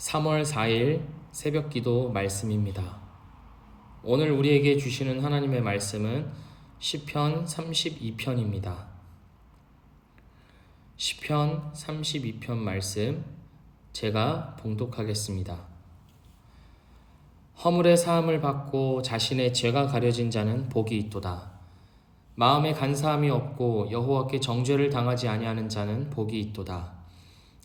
3월 4일 새벽기도 말씀입니다. 오늘 우리에게 주시는 하나님의 말씀은 시편 32편입니다. 시편 32편 말씀 제가 봉독하겠습니다. 허물의 사함을 받고 자신의 죄가 가려진 자는 복이 있도다. 마음에 간사함이 없고 여호와께 정죄를 당하지 아니하는 자는 복이 있도다.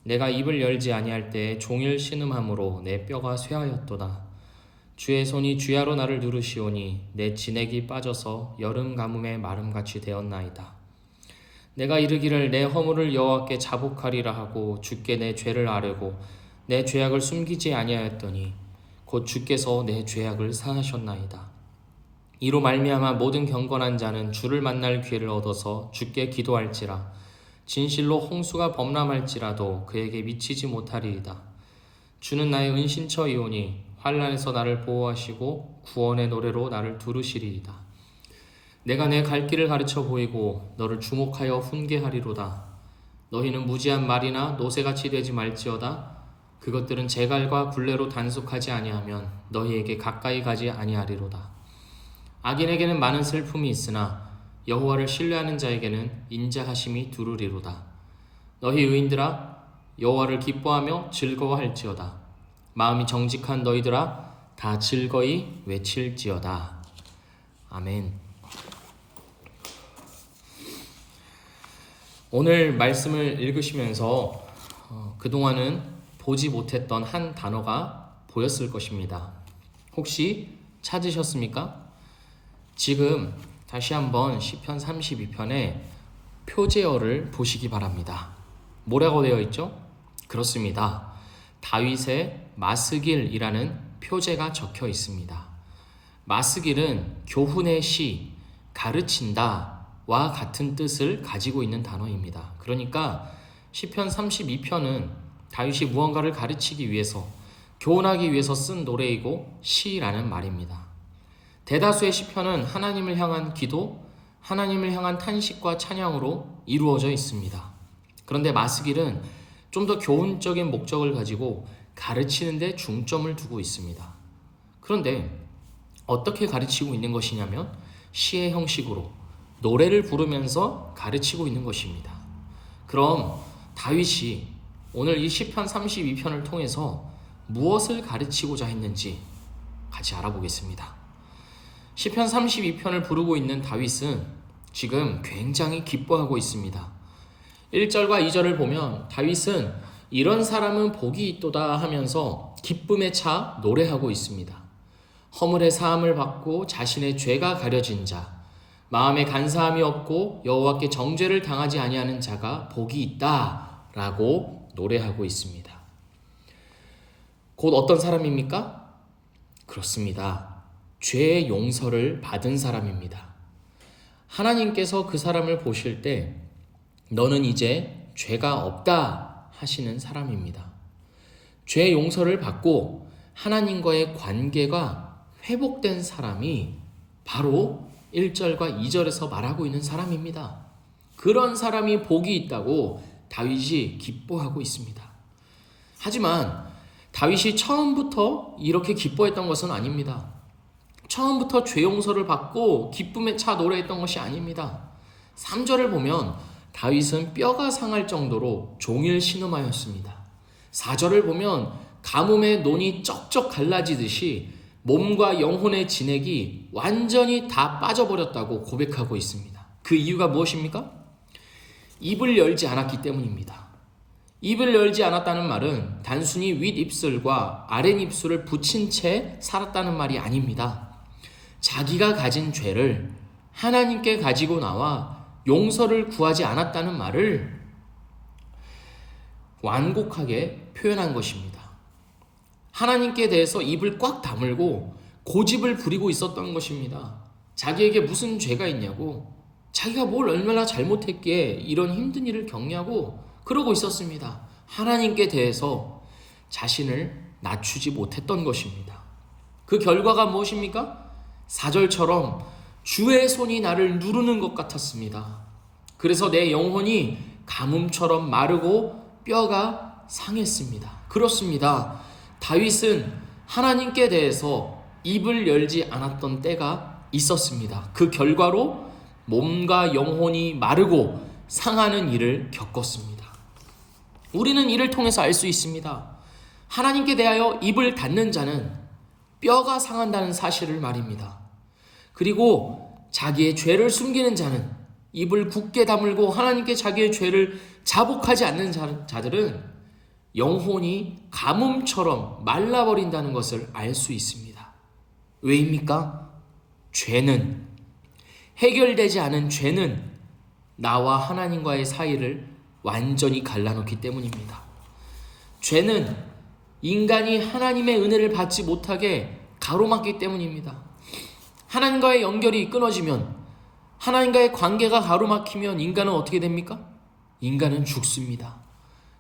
내가 입을 열지 아니할 때에 종일 신음함으로 내 뼈가 쇠하였도다. 주의 손이 주야로 나를 누르시오니 내 진액이 빠져서 여름 가뭄에 마름같이 되었나이다. 내가 이르기를 내 허물을 여호와께 자복하리라 하고 주께 내 죄를 아뢰고 내 죄악을 숨기지 아니하였더니 곧 주께서 내 죄악을 사하셨나이다. 이로 말미암아 모든 경건한 자는 주를 만날 기회를 얻어서 주께 기도할지라. 진실로 홍수가 범람할지라도 그에게 미치지 못하리이다. 주는 나의 은신처이오니 환난에서 나를 보호하시고 구원의 노래로 나를 두르시리이다. 내가 내 갈 길을 가르쳐 보이고 너를 주목하여 훈계하리로다. 너희는 무지한 말이나 노새같이 되지 말지어다. 그것들은 제갈과 굴레로 단속하지 아니하면 너희에게 가까이 가지 아니하리로다. 악인에게는 많은 슬픔이 있으나 여호와를 신뢰하는 자에게는 인자하심이 두루리로다. 너희 의인들아 여호와를 기뻐하며 즐거워할지어다. 마음이 정직한 너희들아 다 즐거이 외칠지어다. 아멘. 오늘 말씀을 읽으시면서 그동안은 보지 못했던 한 단어가 보였을 것입니다. 혹시 찾으셨습니까? 지금 다시 한번 시편 32편의 표제어를 보시기 바랍니다. 뭐라고 되어 있죠? 그렇습니다. 다윗의 마스길이라는 표제가 적혀 있습니다. 마스길은 교훈의 시, 가르친다와 같은 뜻을 가지고 있는 단어입니다. 그러니까 시편 32편은 다윗이 무언가를 가르치기 위해서, 교훈하기 위해서 쓴 노래이고 시라는 말입니다. 대다수의 시편은 하나님을 향한 기도, 하나님을 향한 탄식과 찬양으로 이루어져 있습니다. 그런데 마스길은 좀 더 교훈적인 목적을 가지고 가르치는 데 중점을 두고 있습니다. 그런데 어떻게 가르치고 있는 것이냐면 시의 형식으로 노래를 부르면서 가르치고 있는 것입니다. 그럼 다윗이 오늘 이 시편 32편을 통해서 무엇을 가르치고자 했는지 같이 알아보겠습니다. 시편 32편을 부르고 있는 다윗은 지금 굉장히 기뻐하고 있습니다. 1절과 2절을 보면 다윗은 이런 사람은 복이 있도다 하면서 기쁨에 차 노래하고 있습니다. 허물의 사함을 받고 자신의 죄가 가려진 자, 마음에 간사함이 없고 여호와께 정죄를 당하지 아니하는 자가 복이 있다 라고 노래하고 있습니다. 곧 어떤 사람입니까? 그렇습니다. 죄의 용서를 받은 사람입니다. 하나님께서 그 사람을 보실 때 너는 이제 죄가 없다 하시는 사람입니다. 죄의 용서를 받고 하나님과의 관계가 회복된 사람이 바로 1절과 2절에서 말하고 있는 사람입니다. 그런 사람이 복이 있다고 다윗이 기뻐하고 있습니다. 하지만 다윗이 처음부터 이렇게 기뻐했던 것은 아닙니다. 처음부터 죄 용서를 받고 기쁨에 차 노래했던 것이 아닙니다. 3절을 보면 다윗은 뼈가 상할 정도로 종일 신음하였습니다. 4절을 보면 가뭄에 논이 쩍쩍 갈라지듯이 몸과 영혼의 진액이 완전히 다 빠져버렸다고 고백하고 있습니다. 그 이유가 무엇입니까? 입을 열지 않았기 때문입니다. 입을 열지 않았다는 말은 단순히 윗입술과 아랫입술을 붙인 채 살았다는 말이 아닙니다. 자기가 가진 죄를 하나님께 가지고 나와 용서를 구하지 않았다는 말을 완곡하게 표현한 것입니다. 하나님께 대해서 입을 꽉 다물고 고집을 부리고 있었던 것입니다. 자기에게 무슨 죄가 있냐고, 자기가 뭘 얼마나 잘못했기에 이런 힘든 일을 겪냐고 그러고 있었습니다. 하나님께 대해서 자신을 낮추지 못했던 것입니다. 그 결과가 무엇입니까? 4절처럼 주의 손이 나를 누르는 것 같았습니다. 그래서 내 영혼이 가뭄처럼 마르고 뼈가 상했습니다. 그렇습니다. 다윗은 하나님께 대해서 입을 열지 않았던 때가 있었습니다. 그 결과로 몸과 영혼이 마르고 상하는 일을 겪었습니다. 우리는 이를 통해서 알 수 있습니다. 하나님께 대하여 입을 닫는 자는 뼈가 상한다는 사실을 말입니다. 그리고 자기의 죄를 숨기는 자는, 입을 굳게 다물고 하나님께 자기의 죄를 자복하지 않는 자들은 영혼이 가뭄처럼 말라버린다는 것을 알 수 있습니다. 왜입니까? 죄는, 해결되지 않은 죄는 나와 하나님과의 사이를 완전히 갈라놓기 때문입니다. 죄는 인간이 하나님의 은혜를 받지 못하게 가로막기 때문입니다. 하나님과의 연결이 끊어지면, 하나님과의 관계가 가로막히면 인간은 어떻게 됩니까? 인간은 죽습니다.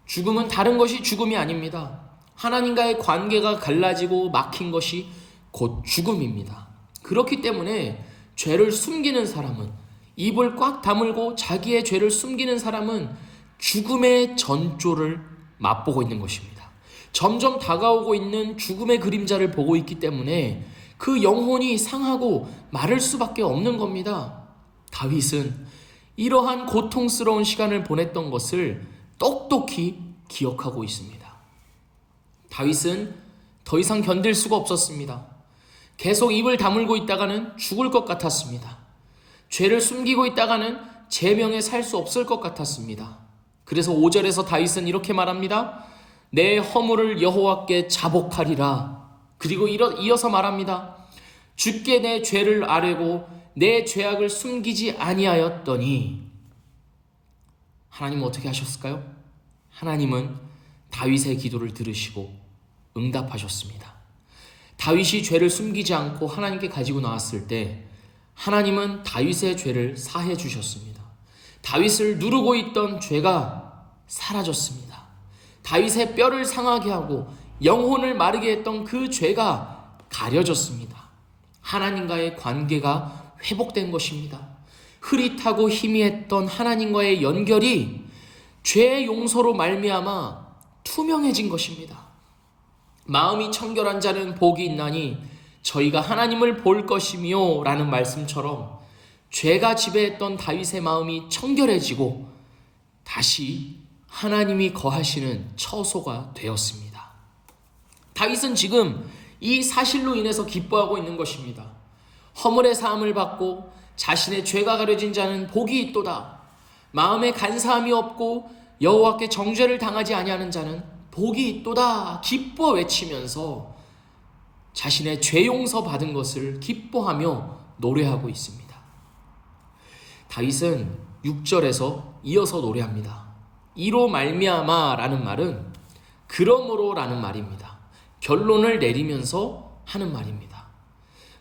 죽음은 다른 것이 죽음이 아닙니다. 하나님과의 관계가 갈라지고 막힌 것이 곧 죽음입니다. 그렇기 때문에 죄를 숨기는 사람은, 입을 꽉 다물고 자기의 죄를 숨기는 사람은 죽음의 전조를 맛보고 있는 것입니다. 점점 다가오고 있는 죽음의 그림자를 보고 있기 때문에 그 영혼이 상하고 마를 수밖에 없는 겁니다. 다윗은 이러한 고통스러운 시간을 보냈던 것을 똑똑히 기억하고 있습니다. 다윗은 더 이상 견딜 수가 없었습니다. 계속 입을 다물고 있다가는 죽을 것 같았습니다. 죄를 숨기고 있다가는 제명에 살 수 없을 것 같았습니다. 그래서 5절에서 다윗은 이렇게 말합니다. 내 허물을 여호와께 자복하리라. 그리고 이어서 말합니다. 주께 내 죄를 아뢰고 내 죄악을 숨기지 아니하였더니. 하나님은 어떻게 하셨을까요? 하나님은 다윗의 기도를 들으시고 응답하셨습니다. 다윗이 죄를 숨기지 않고 하나님께 가지고 나왔을 때 하나님은 다윗의 죄를 사해 주셨습니다. 다윗을 누르고 있던 죄가 사라졌습니다. 다윗의 뼈를 상하게 하고 영혼을 마르게 했던 그 죄가 가려졌습니다. 하나님과의 관계가 회복된 것입니다. 흐릿하고 희미했던 하나님과의 연결이 죄의 용서로 말미암아 투명해진 것입니다. 마음이 청결한 자는 복이 있나니 저희가 하나님을 볼 것이며 라는 말씀처럼 죄가 지배했던 다윗의 마음이 청결해지고 다시 하나님이 거하시는 처소가 되었습니다. 다윗은 지금 이 사실로 인해서 기뻐하고 있는 것입니다. 허물의 사함을 받고 자신의 죄가 가려진 자는 복이 있도다. 마음에 간사함이 없고 여호와께 정죄를 당하지 아니하는 자는 복이 있도다. 기뻐 외치면서 자신의 죄 용서 받은 것을 기뻐하며 노래하고 있습니다. 다윗은 6절에서 이어서 노래합니다. 이로 말미암아 라는 말은 그러므로 라는 말입니다. 결론을 내리면서 하는 말입니다.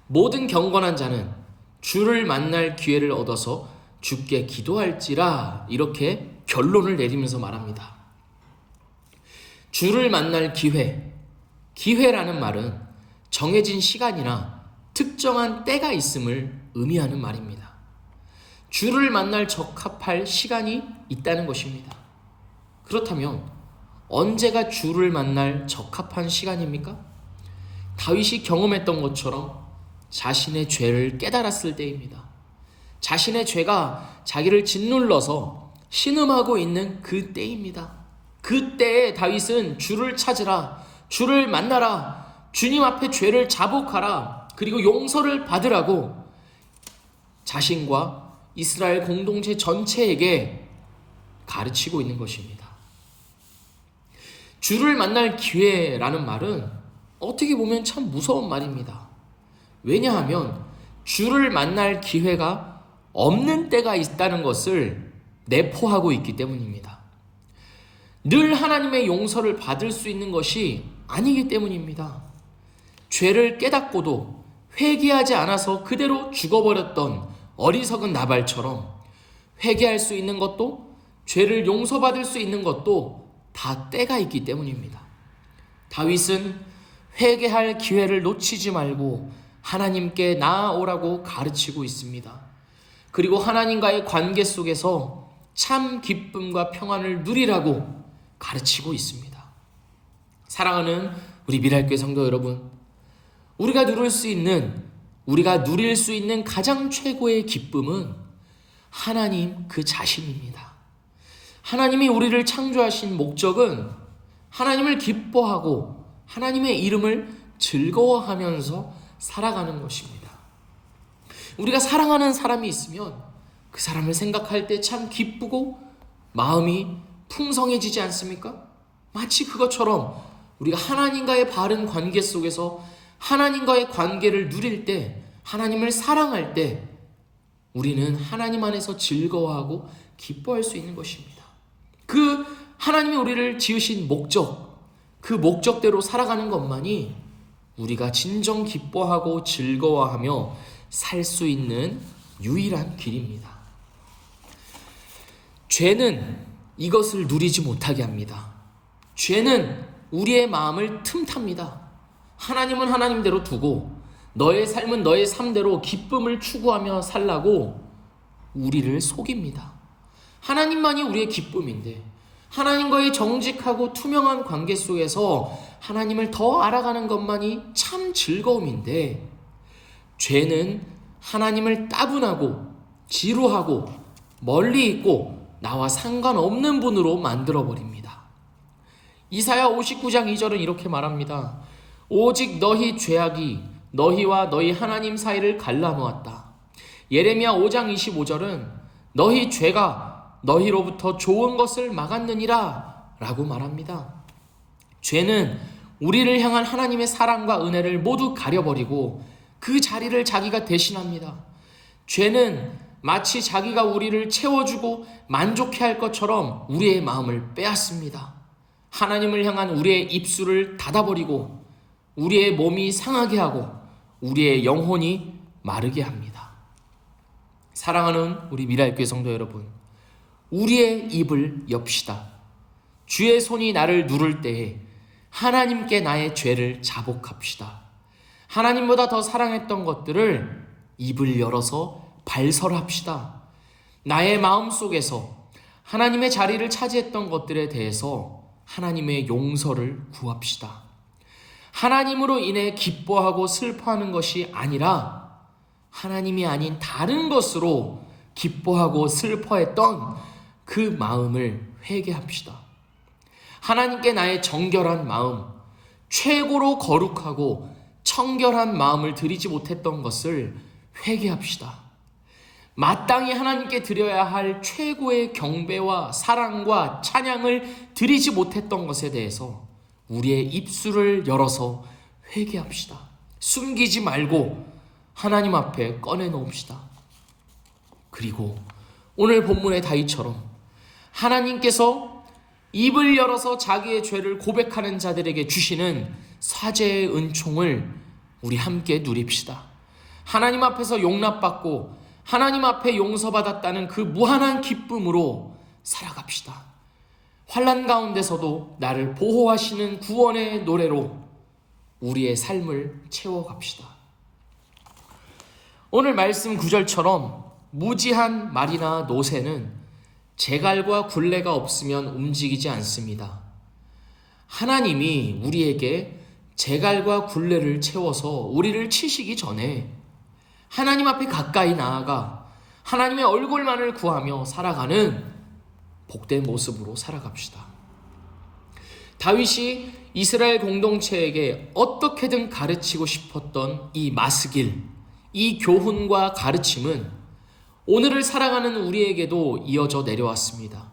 모든 경건한 자는 주를 만날 기회를 얻어서 주께 기도할지라, 이렇게 결론을 내리면서 말합니다. 주를 만날 기회라는 말은 정해진 시간이나 특정한 때가 있음을 의미하는 말입니다. 주를 만날 적합할 시간이 있다는 것입니다. 그렇다면 언제가 주를 만날 적합한 시간입니까? 다윗이 경험했던 것처럼 자신의 죄를 깨달았을 때입니다. 자신의 죄가 자기를 짓눌러서 신음하고 있는 그 때입니다. 그때에 다윗은 주를 찾으라, 주를 만나라, 주님 앞에 죄를 자복하라, 그리고 용서를 받으라고 자신과 이스라엘 공동체 전체에게 가르치고 있는 것입니다. 주를 만날 기회라는 말은 어떻게 보면 참 무서운 말입니다. 왜냐하면 주를 만날 기회가 없는 때가 있다는 것을 내포하고 있기 때문입니다. 늘 하나님의 용서를 받을 수 있는 것이 아니기 때문입니다. 죄를 깨닫고도 회개하지 않아서 그대로 죽어버렸던 어리석은 나발처럼 회개할 수 있는 것도, 죄를 용서받을 수 있는 것도 다 때가 있기 때문입니다. 다윗은 회개할 기회를 놓치지 말고 하나님께 나아오라고 가르치고 있습니다. 그리고 하나님과의 관계 속에서 참 기쁨과 평안을 누리라고 가르치고 있습니다. 사랑하는 우리 미랄교회 성도 여러분, 우리가 누릴 수 있는 가장 최고의 기쁨은 하나님 그 자신입니다. 하나님이 우리를 창조하신 목적은 하나님을 기뻐하고 하나님의 이름을 즐거워하면서 살아가는 것입니다. 우리가 사랑하는 사람이 있으면 그 사람을 생각할 때 참 기쁘고 마음이 풍성해지지 않습니까? 마치 그것처럼 우리가 하나님과의 바른 관계 속에서 하나님과의 관계를 누릴 때, 하나님을 사랑할 때 우리는 하나님 안에서 즐거워하고 기뻐할 수 있는 것입니다. 그 하나님이 우리를 지으신 목적, 그 목적대로 살아가는 것만이 우리가 진정 기뻐하고 즐거워하며 살 수 있는 유일한 길입니다. 죄는 이것을 누리지 못하게 합니다. 죄는 우리의 마음을 틈탑니다. 하나님은 하나님대로 두고 너의 삶은 너의 삶대로 기쁨을 추구하며 살라고 우리를 속입니다. 하나님만이 우리의 기쁨인데, 하나님과의 정직하고 투명한 관계 속에서 하나님을 더 알아가는 것만이 참 즐거움인데, 죄는 하나님을 따분하고 지루하고 멀리 있고 나와 상관없는 분으로 만들어버립니다. 이사야 59장 2절은 이렇게 말합니다. 오직 너희 죄악이 너희와 너희 하나님 사이를 갈라놓았다. 예레미야 5장 25절은 너희 죄가 너희로부터 좋은 것을 막았느니라 라고 말합니다. 죄는 우리를 향한 하나님의 사랑과 은혜를 모두 가려버리고 그 자리를 자기가 대신합니다. 죄는 마치 자기가 우리를 채워주고 만족해 할 것처럼 우리의 마음을 빼앗습니다. 하나님을 향한 우리의 입술을 닫아버리고 우리의 몸이 상하게 하고 우리의 영혼이 마르게 합니다. 사랑하는 우리 미랄교회 성도 여러분, 우리의 입을 엽시다. 주의 손이 나를 누를 때에 하나님께 나의 죄를 자복합시다. 하나님보다 더 사랑했던 것들을 입을 열어서 발설합시다. 나의 마음 속에서 하나님의 자리를 차지했던 것들에 대해서 하나님의 용서를 구합시다. 하나님으로 인해 기뻐하고 슬퍼하는 것이 아니라 하나님이 아닌 다른 것으로 기뻐하고 슬퍼했던 그 마음을 회개합시다. 하나님께 나의 정결한 마음, 최고로 거룩하고 청결한 마음을 드리지 못했던 것을 회개합시다. 마땅히 하나님께 드려야 할 최고의 경배와 사랑과 찬양을 드리지 못했던 것에 대해서 우리의 입술을 열어서 회개합시다. 숨기지 말고 하나님 앞에 꺼내놓읍시다. 그리고 오늘 본문의 다윗처럼 하나님께서 입을 열어서 자기의 죄를 고백하는 자들에게 주시는 사죄의 은총을 우리 함께 누립시다. 하나님 앞에서 용납받고 하나님 앞에 용서받았다는 그 무한한 기쁨으로 살아갑시다. 환난 가운데서도 나를 보호하시는 구원의 노래로 우리의 삶을 채워갑시다. 오늘 말씀 9절처럼 무지한 말이나 노새는 재갈과 굴레가 없으면 움직이지 않습니다. 하나님이 우리에게 재갈과 굴레를 채워서 우리를 치시기 전에 하나님 앞에 가까이 나아가 하나님의 얼굴만을 구하며 살아가는 복된 모습으로 살아갑시다. 다윗이 이스라엘 공동체에게 어떻게든 가르치고 싶었던 이 마스길, 이 교훈과 가르침은 오늘을 살아가는 우리에게도 이어져 내려왔습니다.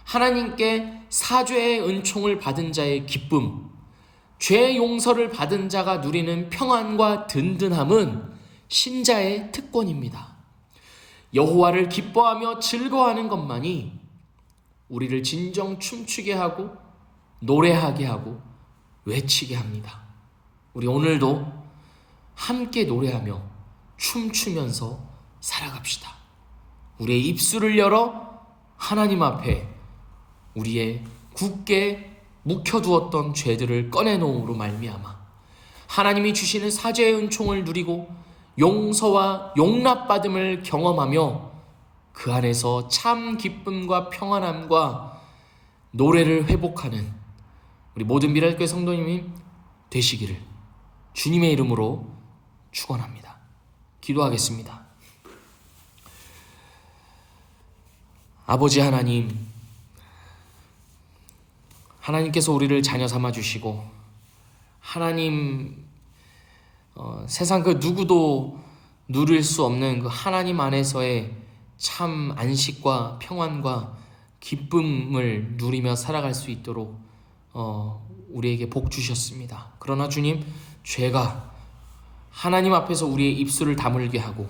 하나님께 사죄의 은총을 받은 자의 기쁨, 죄 용서를 받은 자가 누리는 평안과 든든함은 신자의 특권입니다. 여호와를 기뻐하며 즐거워하는 것만이 우리를 진정 춤추게 하고 노래하게 하고 외치게 합니다. 우리 오늘도 함께 노래하며 춤추면서 살아갑시다. 우리의 입술을 열어 하나님 앞에 우리의 굳게 묵혀두었던 죄들을 꺼내놓음으로 말미암아 하나님이 주시는 사죄의 은총을 누리고 용서와 용납받음을 경험하며 그 안에서 참 기쁨과 평안함과 노래를 회복하는 우리 모든 미랄교회 성도님이 되시기를 주님의 이름으로 축원합니다. 기도하겠습니다. 아버지 하나님, 하나님께서 우리를 자녀 삼아 주시고 하나님 세상 그 누구도 누릴 수 없는 그 하나님 안에서의 참 안식과 평안과 기쁨을 누리며 살아갈 수 있도록 우리에게 복 주셨습니다. 그러나 주님, 죄가 하나님 앞에서 우리의 입술을 다물게 하고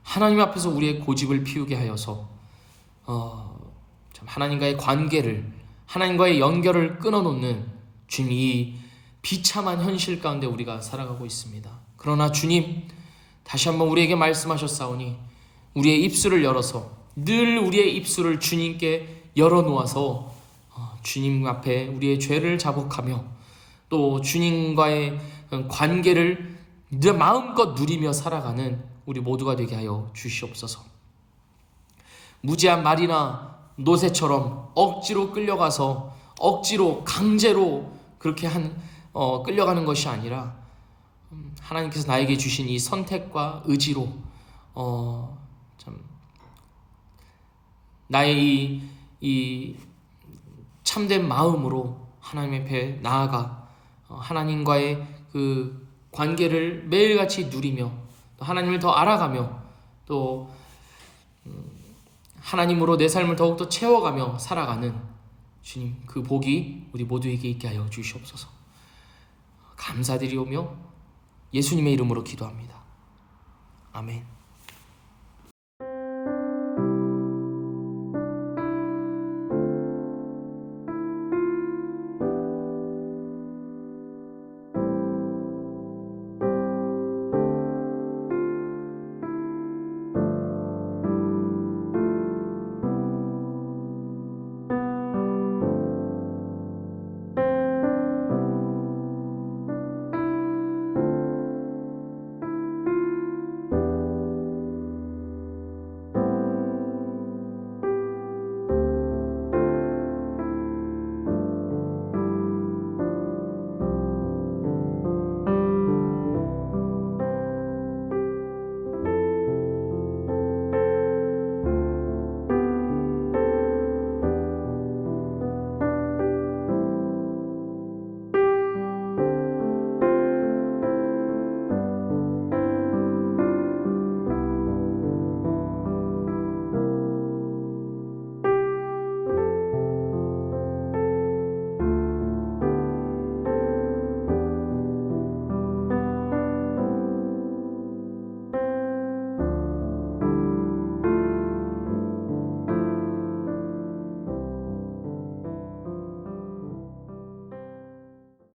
하나님 앞에서 우리의 고집을 피우게 하여서 참 하나님과의 관계를, 하나님과의 연결을 끊어놓는 주님, 이 비참한 현실 가운데 우리가 살아가고 있습니다. 그러나 주님, 다시 한번 우리에게 말씀하셨사오니 우리의 입술을 열어서, 늘 우리의 입술을 주님께 열어놓아서 주님 앞에 우리의 죄를 자복하며 또 주님과의 관계를 마음껏 누리며 살아가는 우리 모두가 되게 하여 주시옵소서. 무지한 말이나 노새처럼 억지로 끌려가서 억지로 강제로 그렇게 끌려가는 것이 아니라 하나님께서 나에게 주신 이 선택과 의지로 참 나의 이 참된 마음으로 하나님 앞에 나아가 하나님과의 그 관계를 매일같이 누리며 또 하나님을 더 알아가며 또 하나님으로 내 삶을 더욱더 채워가며 살아가는 주님, 그 복이 우리 모두에게 있게 하여 주시옵소서. 감사드리오며 예수님의 이름으로 기도합니다. 아멘.